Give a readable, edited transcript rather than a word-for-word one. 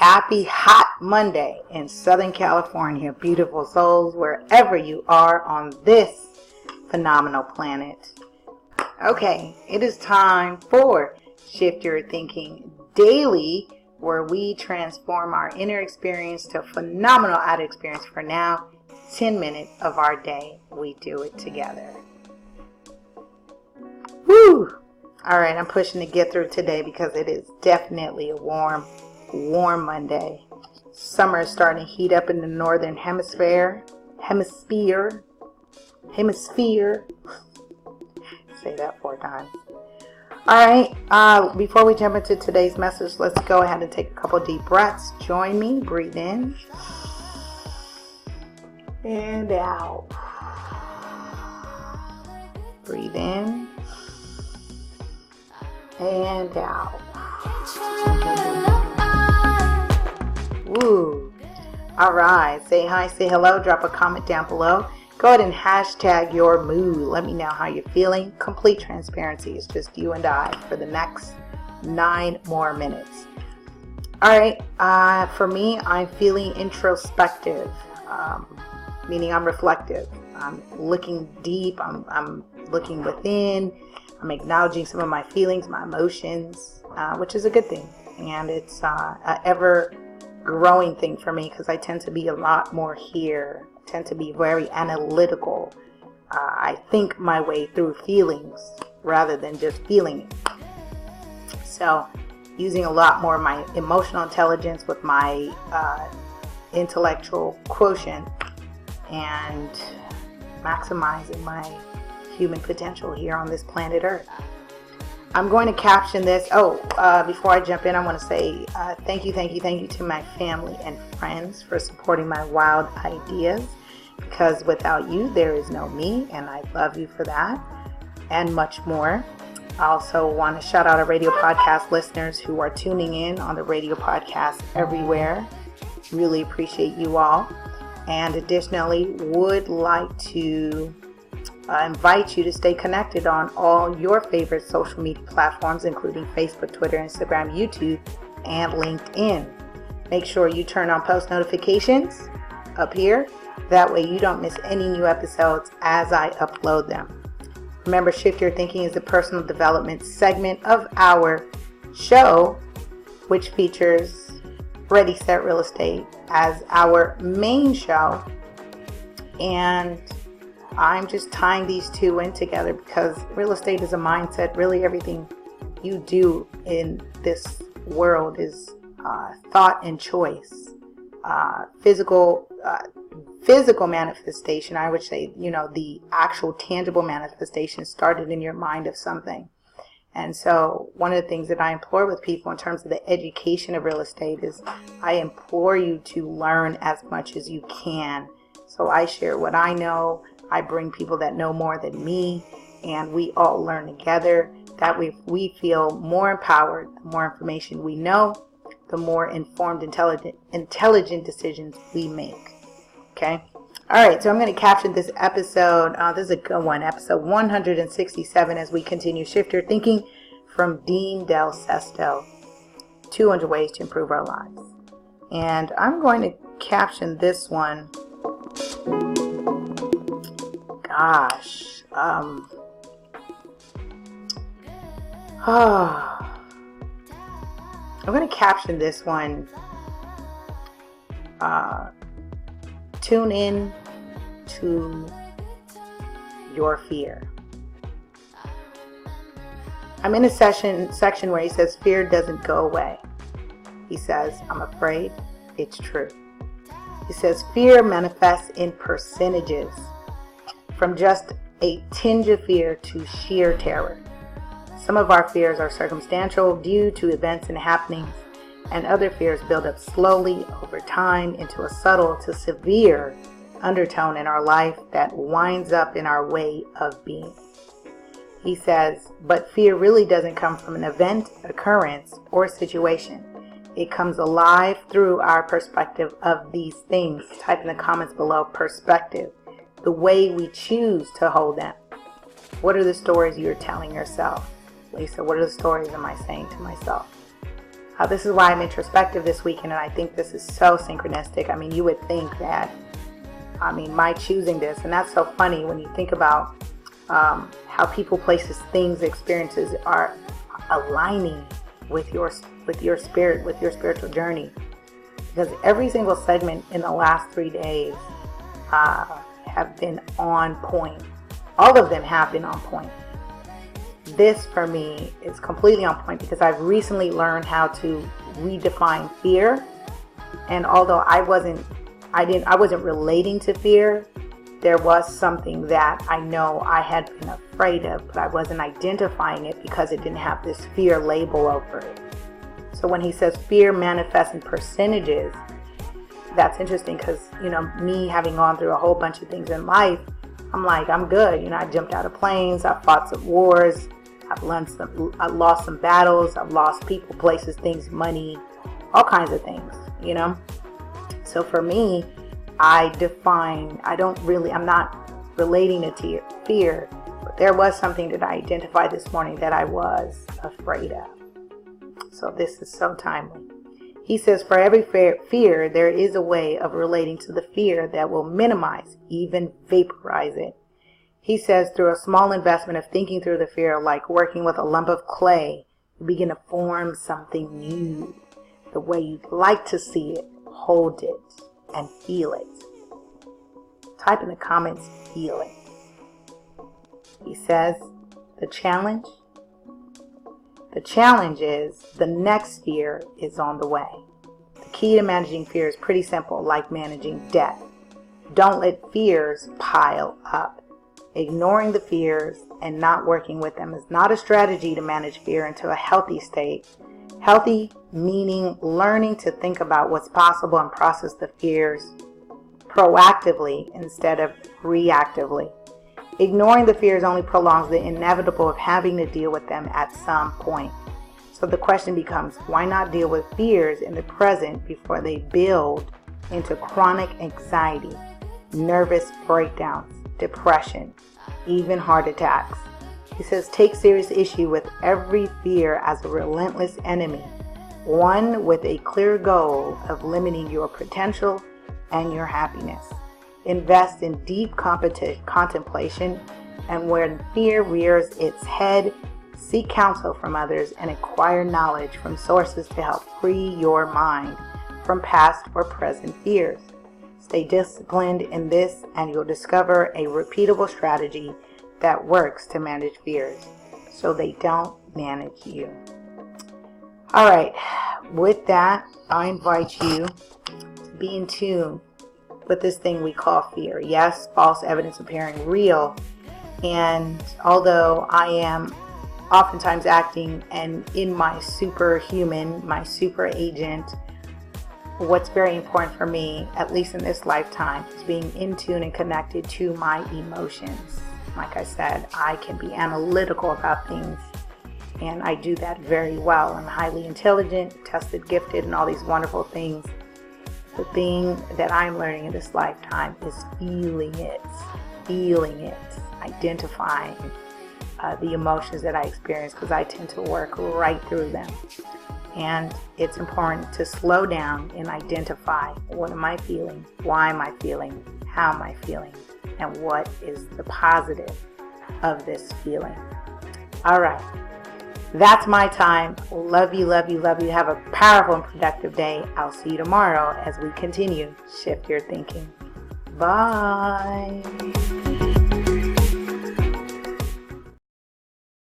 Happy hot Monday in Southern California, beautiful souls, wherever you are on this phenomenal planet. Okay, it is time for Shift Your Thinking Daily, where we transform our inner experience to a phenomenal outer experience. For now, 10 minutes of our day, we do it together. Woo! Alright, I'm pushing to get through today because it is definitely a warm Monday. Summer is starting to heat up in the northern hemisphere. Say that 4 times. Alright, before we jump into today's message, let's go ahead and take a couple deep breaths. Join me. Breathe in and out. Breathe in and out. Woo. Alright, say hi, say hello, drop a comment down below. Go ahead and hashtag your mood. Let me know how you're feeling. Complete transparency. It's just you and I for the next 9 more minutes. Alright, for me, I'm feeling introspective, meaning I'm reflective. I'm looking deep, I'm looking within, I'm acknowledging some of my feelings, my emotions, which is a good thing. And it's an ever growing thing for me because I tend to be a lot more here. I tend to be very analytical. I think my way through feelings rather than just feeling it. So using a lot more of my emotional intelligence with my intellectual quotient and maximizing my human potential here on this planet Earth. I'm going to caption this. Before I jump in, I want to say thank you to my family and friends for supporting my wild ideas, because without you, there is no me, and I love you for that, and much more. I also want to shout out our radio podcast listeners who are tuning in on the radio podcast everywhere. Really appreciate you all. And additionally, would like to invite you to stay connected on all your favorite social media platforms, including Facebook, Twitter, Instagram, YouTube, and LinkedIn. Make sure you turn on post notifications up here. That way you don't miss any new episodes as I upload them. Remember, Shift Your Thinking is a personal development segment of our show, which features Ready, Set, Real Estate as our main show. And I'm just tying these two in together because real estate is a mindset. Really everything you do in this world is thought and choice. Physical manifestation, I would say, the actual tangible manifestation started in your mind of something. And so one of the things that I implore with people in terms of the education of real estate is I implore you to learn as much as you can. So I share what I know. I bring people that know more than me, and we all learn together. That way we feel more empowered. The more information we know, the more informed, intelligent decisions we make. Okay? All right, so I'm going to caption this episode. This is a good one, episode 167, as we continue Shift Your Thinking from Dean Del Sesto, 200 Ways to Improve Our Lives. And I'm going to caption this one. Gosh. I'm going to caption this one. Tune in to your fear. I'm in a section where he says fear doesn't go away. He says, I'm afraid. It's true. He says fear manifests in percentages, from just a tinge of fear to sheer terror. Some of our fears are circumstantial due to events and happenings, and other fears build up slowly over time into a subtle to severe undertone in our life that winds up in our way of being. He says, but fear really doesn't come from an event, occurrence, or situation. It comes alive through our perspective of these things. Type in the comments below, perspective. The way we choose to hold them. What are the stories you're telling yourself? Lisa, what are the stories am I saying to myself? This is why I'm introspective this weekend, and I think this is so synchronistic. I mean, you would think that, my choosing this, and that's so funny when you think about how people, places, things, experiences are aligning with your spirit, with your spiritual journey. Because every single segment in the last 3 days have been on point. All of them have been on point. This for me is completely on point because I've recently learned how to redefine fear. And although I wasn't relating to fear, there was something that I know I had been afraid of, but I wasn't identifying it because it didn't have this fear label over it. So when he says fear manifests in percentages, that's interesting because, me having gone through a whole bunch of things in life, I'm like, I'm good. I jumped out of planes, I've fought some wars, I've lost some battles, I've lost people, places, things, money, all kinds of things, So for me, I'm not relating it to fear, but there was something that I identified this morning that I was afraid of. So this is so timely. He says, for every fear, there is a way of relating to the fear that will minimize, even vaporize it. He says, through a small investment of thinking through the fear, like working with a lump of clay, you begin to form something new, the way you'd like to see it, hold it, and feel it. Type in the comments, feel it. He says, the challenge is the next fear is on the way. The key to managing fear is pretty simple, like managing debt. Don't let fears pile up. Ignoring the fears and not working with them is not a strategy to manage fear into a healthy state. Healthy meaning learning to think about what's possible and process the fears proactively instead of reactively. Ignoring the fears only prolongs the inevitable of having to deal with them at some point. So the question becomes, why not deal with fears in the present before they build into chronic anxiety, nervous breakdowns, depression, even heart attacks? He says, take serious issue with every fear as a relentless enemy, one with a clear goal of limiting your potential and your happiness. Invest in deep contemplation, and when fear rears its head, seek counsel from others and acquire knowledge from sources to help free your mind from past or present fears. Stay disciplined in this and you'll discover a repeatable strategy that works to manage fears so they don't manage you. All right, with that, I invite you to be in tune with this thing we call fear. Yes, false evidence appearing real. And although I am oftentimes acting and in my superhuman, my super agent, what's very important for me, at least in this lifetime, is being in tune and connected to my emotions. Like I said, I can be analytical about things, and I do that very well. I'm highly intelligent, tested, gifted, and all these wonderful things. The thing that I'm learning in this lifetime is feeling it, identifying the emotions that I experience, because I tend to work right through them. And it's important to slow down and identify, what am I feeling? Why am I feeling? How am I feeling? And what is the positive of this feeling? All right. That's my time. Love you, love you, love you. Have a powerful and productive day. I'll see you tomorrow as we continue Shift Your Thinking. Bye.